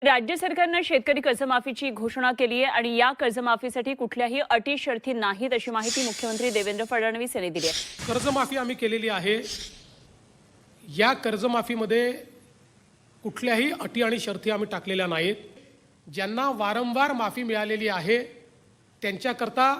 राज्य सरकारनं शेतकरी कर्जमाफीची घोषणा केली आहे आणि या कर्जमाफीसाठी कुठल्याही अटी शर्ती नाहीत अशी माहिती मुख्यमंत्री देवेंद्र फडणवीस यांनी दिली आहे। कर्जमाफी आम्ही केलेली आहे। या कर्जमाफीमध्ये कुठल्याही अटी आणि शर्ती आम्ही टाकलेल्या नाहीत। ज्यांना वारंवार माफी मिळालेली आहे त्यांच्याकरता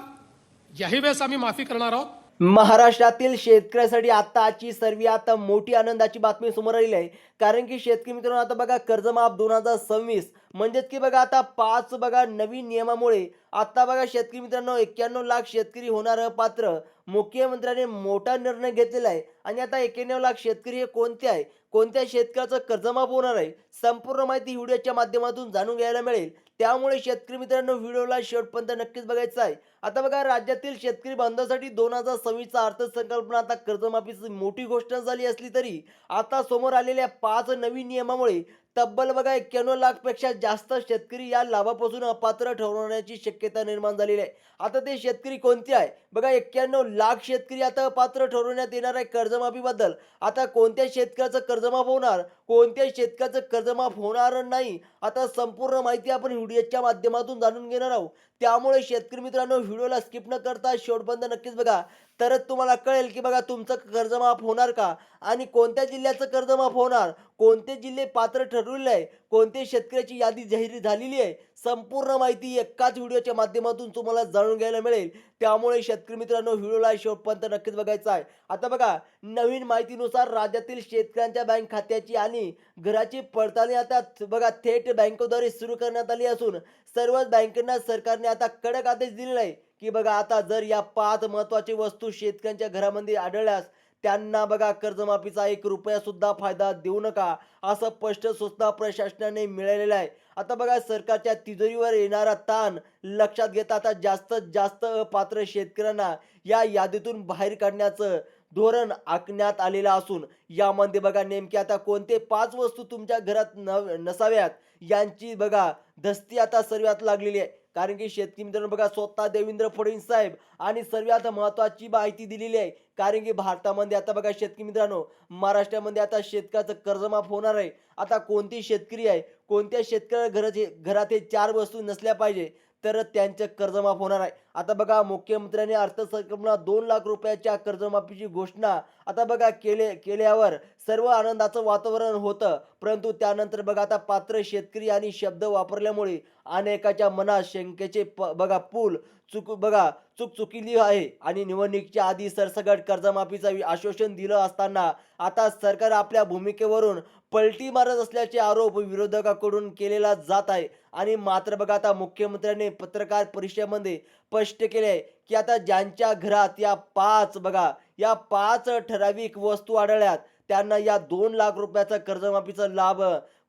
याही वेळेस आम्ही माफी करणार आहोत। महाराष्ट्रातील शेतकऱ्यासाठी आताची सर्वात मोठी आनंदाची बातमी समोर आलेली आहे। कारण की शेतकरी मित्रांनो, आता बघा कर्जमाफ 2026 म्हणजेच की बघा आता 5 बघा नवीन नियमामुळे आता बघा शेतकरी मित्रांनो 91 लाख शेतकरी होणार अपात्र। मुख्यमंत्र्यांनी मोठा निर्णय घेतलेला आहे आणि आता 91 लाख शेतकरी हे कोणते आहे, कोणत्या शेतकऱ्याचं कर्जमाफ होणार आहे, संपूर्ण माहिती व्हिडिओच्या माध्यमातून जाणून घ्यायला मिळेल। त्यामुळे शेतकरी मित्रांनो व्हिडिओला शेवटपर्यंत नक्कीच बघायचा आहे। आता बघा राज्यातील शेतकरी बांधवांसाठी 2026चा अर्थसंकल्प आता कर्जमाफीची मोठी घोषणा झाली असली तरी आता समोर आलेल्या 5 नवीन नियमामुळे तब्बल बघा 91 लाख पेक्षा जास्त शेतकरी या लाभापासून अपात्र ठरवण्याची शक्यता निर्माण झालेली आहे। आता ते शेतकरी कोणते आहे बघा, 91 लाख शेतकरी आता अपात्र ठरवण्यात येणार आहे कर्जमाफीबद्दल। आता कोणत्या शेतकऱ्याचं कर्जमाफ होणार, कोणत्या शेतकऱ्याचं कर्जमाफ होणार नाही, आता संपूर्ण माहिती आपण व्हिडिओच्या माध्यमातून जाणून घेणार आहोत। त्यामुळे शेतकरी मित्रांनो व्हिडिओला स्किप न करता शेवटपर्यंत नक्कीच बघा, तरच तुम्हाला कळेल की बघा तुमचं कर्जमाफ होणार का आणि कोणत्या जिल्ह्याचं कर्जमाफ होणार, कोणते जिल्हे पात्र ठरवलेले आहे, कोणते शेतकऱ्याची यादी जाहीर झालेली आहे, संपूर्ण माहिती एकाच व्हिडिओच्या माध्यमातून तुम्हाला जाणून घ्यायला मिळेल। त्यामुळे शेतकरी मित्रांनो व्हिडिओला शेवटपर्यंत नक्कीच बघायचा आहे। आता बघा नवीन माहितीनुसार राज्यातील शेतकऱ्यांच्या बँक खात्याची आणि घराची पडताळणी आता बघा थेट बँकेद्वारे सुरू करण्यात आली असून सर्वच बँकांना सरकारने आता कडक आदेश दिलेला आहे की बघा आता जर या 5 महत्त्वाची वस्तू शेतकऱ्यांच्या घरामध्ये आढळल्यास त्यांना बघा कर्जमाफीचा 1 रुपया सुद्धा फायदा देऊ नका, असं स्पष्ट सूचना प्रशासनाने मिळालेलं आहे। आता बघा सरकारच्या तिजोरीवर येणारा ताण लक्षात घेता आता जास्तीत जास्त अपात्र शेतकऱ्यांना या यादीतून बाहेर काढण्याचं धोरण आखण्यात आलेलं असून यामध्ये बघा नेमके आता कोणते 5 वस्तू तुमच्या घरात नसाव्यात यांची बघा दस्ती आता सर्वात लागलेली आहे। कारण की शेतकरी मित्रांनो बघा स्वतः देवेंद्र फडणवीस साहेब आणि सर्वात महत्त्वाची माहिती दिलेली आहे। कारण की भारतामध्ये आता बघा शेतकरी मित्रांनो महाराष्ट्रामध्ये आता शेतकऱ्याचं कर्जमाफ होणार आहे। आता कोणती शेतकरी आहे, कोणत्या शेतकऱ्याच्या घरात हे 4 वस्तू नसल्या पाहिजे तर त्यांचं कर्जमाफ होणार आहे। आता बघा मुख्यमंत्र्यांनी अर्थसंकल्पात 2 लाख रुपयाच्या कर्जमाफीची घोषणा आता बघा केल्यावर सर्व आनंदाचं वातावरण होतं, परंतु त्यानंतर बघा आता पात्र शेतकरी आणि शब्द वापरल्यामुळे अनेकाच्या मनात शंकेचे बघा पूल चुकली आहे आणि निवडणुकीच्या आधी सरसकट कर्जमाफीचं आश्वासन दिलं असताना आता सरकार आपल्या भूमिकेवरून पलटी मारत असल्याचे आरोप विरोधकांकडून केलेला जात आहे। आणि मात्र बघा आता मुख्यमंत्र्यांनी पत्रकार परिषदेमध्ये स्पष्ट केले की आता ज्यांच्या घरात या 5 ठराविक वस्तू आढळल्यात त्यांना या 2 लाख रुपयाचा कर्जमाफीचा लाभ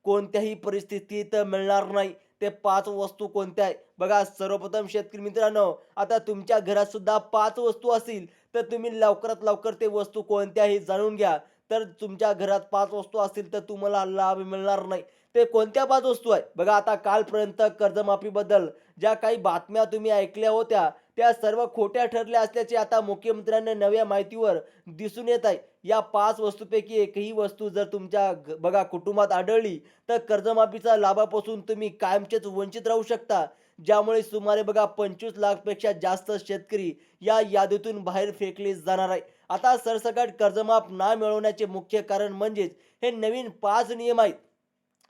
कोणत्याही परिस्थितीत मिळणार नाही। ते 5 वस्तू कोणत्या आहे बघा, सर्वप्रथम शेतकरी मित्रांनो आता तुमच्या घरात सुद्धा 5 वस्तू असतील तर तुम्ही लवकरात लवकर ते वस्तू कोणत्या हे जाणून घ्या। तर तुमच्या घरात 5 वस्तू असतील तर तुम्हाला लाभ मिळणार नाही। ते कोणत्या 5 वस्तू आहे बघा, आता कालपर्यंत कर्जमाफीबद्दल ज्या काही बातम्या तुम्ही ऐकल्या होत्या त्या सर्व खोट्या ठरल्या असल्याचे आता मुख्यमंत्र्यांनी नव्या माहितीवर दिसून येत आहे। या 5 वस्तूपैकी एकही वस्तू जर तुमच्या बघा कुटुंबात आढळली तर कर्जमाफीचा लाभापासून तुम्ही कायमचेच वंचित राहू शकता, ज्यामुळे सुमारे बघा 25 लाख पेक्षा जास्त शेतकरी या यादीतून बाहेर फेकले जाणार आहे। आता सरसकट कर्जमाफ न मिळवण्याचे मुख्य कारण म्हणजेच हे नवीन 5 नियम आहेत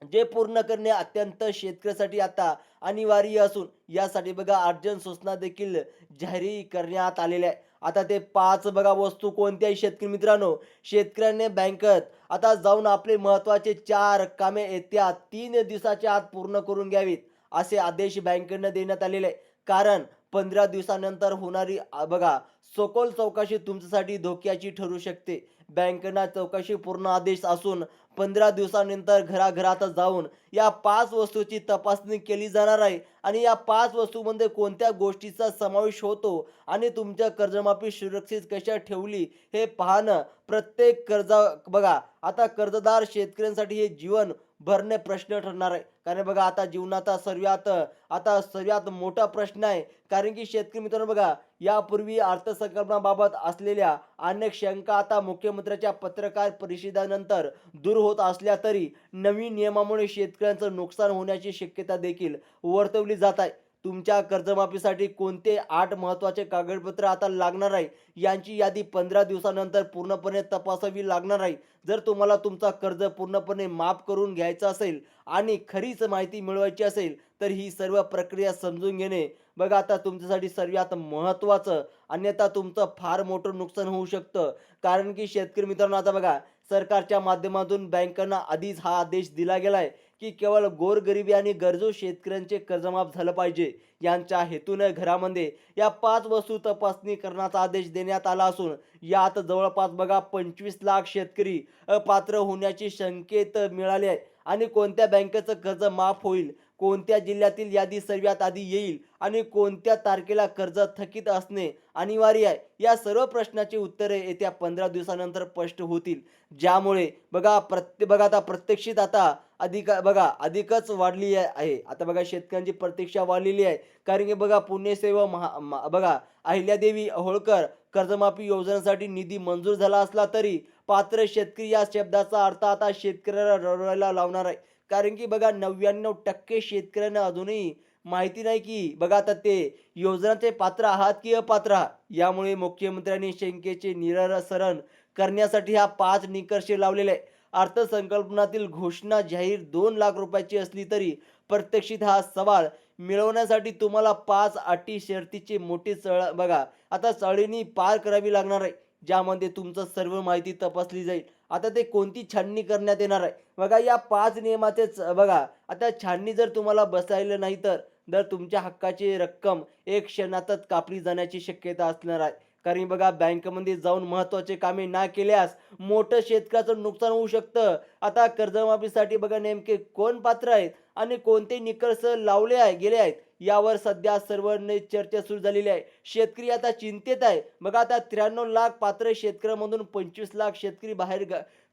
जे पूर्ण करणे अत्यंत शेतकऱ्यासाठी आता अनिवार्य असून यासाठी बघा अर्जंट सूचना देखील जाहीर करण्यात आलेल्या आहे। आता ते 5 बघा वस्तू कोणत्याही शेतकरी मित्रांनो शेतकऱ्यांनी बँकेत आता जाऊन आपले महत्त्वाचे 4 कामे येत्या 3 दिवसाच्या आत पूर्ण करून घ्यावीत असे आदेश बँकेनं देण्यात आलेले आहे। कारण 15 दिवसानंतर होणारी बघा सखोल चौकशी तुमच्यासाठी धोक्याची ठरू शकते। बँकेना चौकशी पूर्ण आदेश असून 15 दिवसानंतर घराघरात जाऊन या 5 वस्तूची तपासणी केली जाणार आहे आणि या 5 वस्तूंमध्ये कोणत्या गोष्टीचा समावेश होतो आणि तुमच्या कर्जमाफी सुरक्षित कशा ठेवली हे पाहणं प्रत्येक आता कर्जदार शेतकऱ्यांसाठी हे जीवन भरणे प्रश्न ठरणार आहे। कारण बघा आता जीवनाचा सर्वात मोठा प्रश्न आहे. कारण की शेतकरी मित्रांनो बघा, यापूर्वी अर्थसंकल्पाबाबत असलेल्या अनेक शंका आता मुख्यमंत्र्यांच्या पत्रकार परिषदेनंतर दूर होत असल्या तरी नवीन नियमामुळे शेतकऱ्यांचं नुकसान होण्याची शक्यता देखील वर्तवली जात आहे. तुमच्या कर्जमाफीसाठी कोणते 8 महत्त्वाचे कागदपत्र आता लागणार आहे, यांची यादी 15 दिवसानंतर पूर्णपणे तपासावी लागणार आहे. जर तुम्हाला तुमचा कर्ज पूर्णपणे माफ करून घ्यायचा असेल आणि खरीच माहिती मिळवायची असेल, तर ही सर्व प्रक्रिया समजून घेणे बघा आता तुमच्यासाठी सर्वात महत्त्वाचं. अन्यथा तुमचं फार मोठं नुकसान होऊ शकतं. कारण की शेतकरी मित्रांनो आता बघा, सरकारच्या माध्यमातून बँकांना आधीच हा आदेश दिला गेलाय की केवळ गोरगरिबी आणि गरजू शेतकऱ्यांचे कर्जमाफ झालं पाहिजे. यांच्या हेतूने घरामध्ये या 5 वस्तू तपासणी करण्याचा आदेश देण्यात आला असून यात जवळपास बघा 25 लाख शेतकरी अपात्र होण्याचे संकेत मिळाले आहे. आणि कोणत्या बँकेचं कर्ज माफ होईल, कोणत्या जिल्ह्यातील यादी सर्वात आधी येईल आणि कोणत्या तारखेला कर्ज थकीत असणे अनिवार्य आहे, या सर्व प्रश्नाची उत्तरे येत्या 15 दिवसानंतर स्पष्ट होतील. ज्यामुळे बघा आता प्रत्यक्षित आता अधिकच वाढली आहे. आता बघा शेतकऱ्यांची प्रतीक्षा वाढलेली आहे. कारण की बघा पुण्यसेवा बघा अहिल्यादेवी होळकर कर्जमाफी योजनेसाठी निधी मंजूर झाला असला तरी पात्र शेतकरी या शब्दाचा अर्थ आता शेतकऱ्याला रडवायला लावणार आहे. कारण की बघा 99% शेतकऱ्यांना अजूनही माहिती नाही की बघा आता ते योजनाचे पात्र आहात की अपात्र आहात. यामुळे मुख्यमंत्र्यांनी शंकेचे निराकरण करण्यासाठी हा 5 निकष लावलेले आहे. अर्थसंकल्पातील घोषणा जाहीर 2 लाख रुपयाची असली तरी प्रत्यक्षित हा सवाल मिळवण्यासाठी तुम्हाला 5 अटी शर्तीची मोठी चळवळी पार करावी लागणार आहे. ज्यामध्ये तुमचं सर्व माहिती तपासली जाईल. आता ते कोणती छाननी करण्यात येणार आहे बघा, या 5 नियमाचेच बघा आता छाननी जर तुम्हाला बसायला नाही तर तुमच्या हक्काची रक्कम एक क्षणातच कापली जाण्याची शक्यता असणार आहे. कारण बघा बँकेमध्ये जाऊन महत्त्वाचे कामे ना केल्यास मोठं शेतकऱ्याचं नुकसान होऊ शकतं. आता कर्जमाफीसाठी बघा नेमके कोण पात्र आहेत आणि कोणते निकष गेले आहेत, यावर सध्या सर्वांनी चर्चा सुरू झालेली आहे. शेतकरी आता चिंतेत आहे. बघा आता 93 लाख पात्र शेतकऱ्यांमधून 25 लाख शेतकरी बाहेर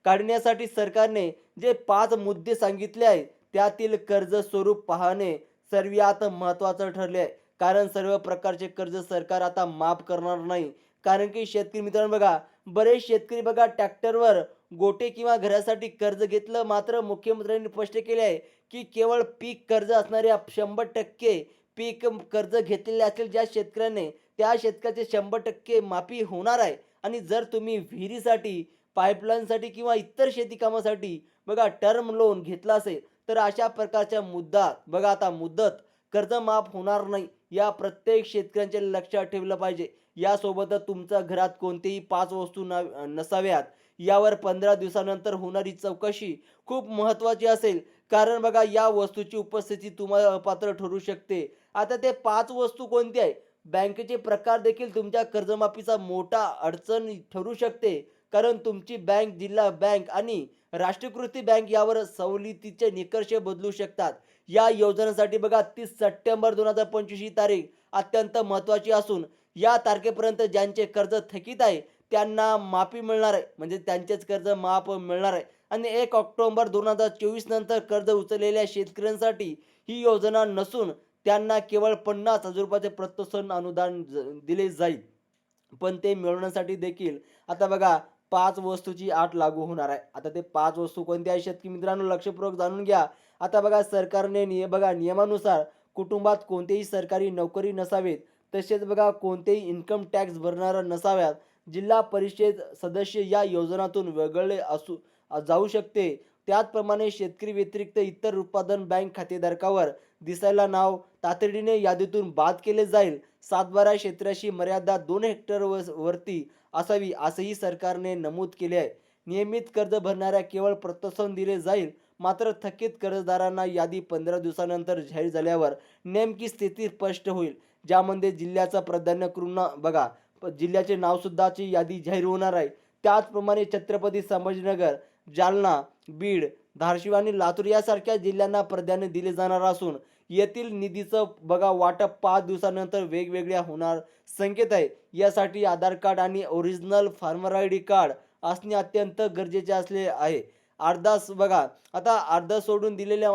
काढण्यासाठी सरकारने जे 5 मुद्दे सांगितले आहेत, त्यातील कर्ज स्वरूप पाहणे सर्वात महत्त्वाचं ठरले आहे. कारण सर्व प्रकारचे कर्ज सरकार आता माफ करणार नाही. कारण की शेतकरी मित्रांनो बघा, बरेच शेतकरी बघा ट्रॅक्टरवर गोटे किंवा घरासाठी कर्ज घेतलं, मात्र मुख्यमंत्र्यांनी स्पष्ट केले आहे की केवळ पीक कर्ज असणाऱ्या 100% पीक कर्ज घेतलेले असेल ज्या शेतकऱ्याने, त्या शेतकऱ्याचे 100% माफी होणार आहे. आणि जर तुम्ही विहिरीसाठी, पाईपलाईनसाठी किंवा इतर शेती कामासाठी बघा टर्म लोन घेतला असेल, तर अशा प्रकारच्या मुदत कर्ज माफ होणार नाही. या प्रत्येक शेतकऱ्यांचे लक्षात ठेवलं पाहिजे. यासोबतच तुमच्या घरात कोणतेही 5 वस्तू नसाव्यात, यावर 15 दिवसानंतर होणारी चौकशी खूप महत्त्वाची असेल. कारण बघा या वस्तूची उपस्थिती तुम्हाला अपात्र ठरू शकते. आता ते 5 वस्तू कोणती आहे, बँकेचे प्रकार देखील तुमच्या कर्जमाफीचा मोठा अडचण ठरू शकते. कारण तुमची बँक, जिल्हा बँक आणि राष्ट्रीयकृत बँक यावर सवलतीचे निकष बदलू शकतात. या योजनेसाठी बघा 30 सप्टेंबर 2025 ही तारीख अत्यंत महत्त्वाची असून या तारखेपर्यंत ज्यांचे कर्ज थकीत आहे त्यांना माफी मिळणार आहे, म्हणजे त्यांचेच कर्ज माफ मिळणार आहे. आणि 1 ऑक्टोबर 2024 नंतर कर्ज उचललेल्या शेतकऱ्यांसाठी ही योजना नसून त्यांना केवळ 50,000 रुपयाचे प्रोत्साहन अनुदान दिले जाईल. पण ते मिळवण्यासाठी देखील आता बघा 5 वस्तूची अट लागू होणार आहे. आता ते 5 वस्तू कोणत्या आहेत शेतकरी मित्रांनो, लक्षपूर्वक जाणून घ्या. आता बघा सरकारने नियमानुसार कुटुंबात कोणतेही सरकारी नोकरी नसावेत, तसेच बघा कोणतेही इन्कम टॅक्स भरणारा नसाव्यात. जिल्हा परिषद सदस्य या योजनातून वगळले जाऊ शकते. त्याचप्रमाणे शेतकरी व्यतिरिक्त इतर उत्पादन बँक खातेधारकावर दिसायला नाव तातडीने यादीतून बाद केले जाईल. 7/12 क्षेत्राची मर्यादा 2 हेक्टर वरती असावी असंही सरकारने नमूद केले आहे. नियमित कर्ज भरणाऱ्या केवळ प्रोत्साहन दिले जाईल. मात्र थकीत कर्जदारांना यादी 15 दिवसानंतर जाहीर झाल्यावर नेमकी स्थिती स्पष्ट होईल. ज्यामध्ये जिल्ह्याचा प्राधान्यक्रम जिल्ह्याचे नावसुद्धाची यादी जाहीर होणार आहे. त्याचप्रमाणे छत्रपती संभाजीनगर, जालना, बीड, धाराशिव आणि लातूर यासारख्या जिल्ह्यांना प्राधान्य दिले जाणार असून येथील निधीचं वाटप 5 दिवसानंतर वेगवेगळ्या होणार संकेत आहे. यासाठी आधार कार्ड आणि ओरिजिनल फार्मर ID कार्ड असणे अत्यंत गरजेचे असले आहे. अर्धास बघा आता अर्धा सोडून दिलेल्या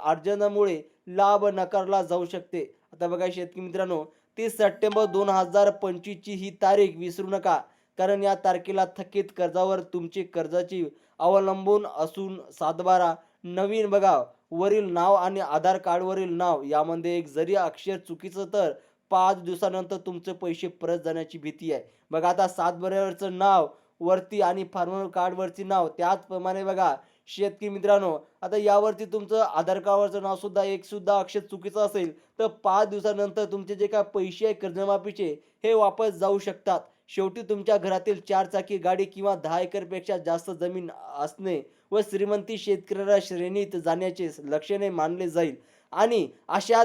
अर्जनामुळे लाभ नाकारला जाऊ शकते. आता बघा शेतकरी मित्रांनो, 30 सप्टेंबर 2025 ची ही तारीख विसरू नका, कारण या तारखेला थकीत कर्जावर तुमची कर्जाची अवलंबून असून सातबारा नवीन बघा वरील नाव आणि आधार कार्डवरील नाव यामध्ये एक जरी अक्षर चुकीचं तर 5 दिवसानंतर तुमचे पैसे परत जाण्याची भीती आहे. बघा आता सातबाऱ्यावरचं नाव वरती आणि फार्मर कार्डवरची नाव त्याचप्रमाणे बघा शेतकरी मित्रांनो, आता यावरती तुमचं आधार कार्डवरचं नाव सुद्धा एक सुद्धा अक्षर चुकीचं असेल तर 5 दिवसानंतर तुमचे जे काय पैसे आहे कर्जमाफीचे हे वापस जाऊ शकतात. शेवटी तुमच्या घरातील 4 चाकी गाडी किंवा 10 एकरपेक्षा जास्त जमीन असणे व श्रीमंती शेतकऱ्याला श्रेणीत जाण्याचे लक्षणे मानले जाईल आणि अशा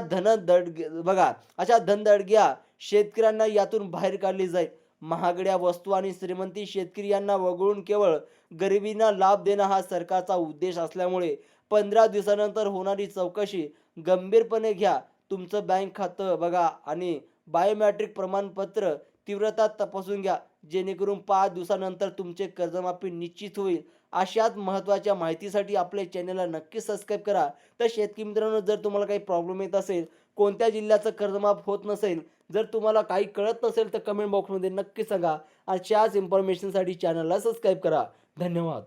धनदडग्या शेतकऱ्यांना यातून बाहेर काढले जाईल. महागड्या वस्तू आणि श्रीमंती शेतकरी यांना वगळून केवळ गरिबींना लाभ देणं हा सरकारचा उद्देश असल्यामुळे 15 दिवसानंतर होणारी चौकशी गंभीरपणे घ्या. तुमचं बँक खातं बघा आणि बायोमेट्रिक प्रमाणपत्र तीव्रता तपासून घ्या, जेणेकरून 5 दिवसानंतर तुमचे कर्जमाफी निश्चित होईल. अशाच महत्त्वाच्या माहितीसाठी आपल्या चॅनलला नक्की सबस्क्राईब करा. तर शेतकरी मित्रांनो, जर तुम्हाला काही प्रॉब्लेम येत असेल, कोणत्या जिल्ह्याचं कर्जमाफ होत नसेल, जर तुम्हाला काही कळत नसेल तर कमेंट बॉक्समध्ये नक्की सांगा. अशाच इन्फॉर्मेशनसाठी चॅनलला सबस्क्राईब करा. धन्यवाद.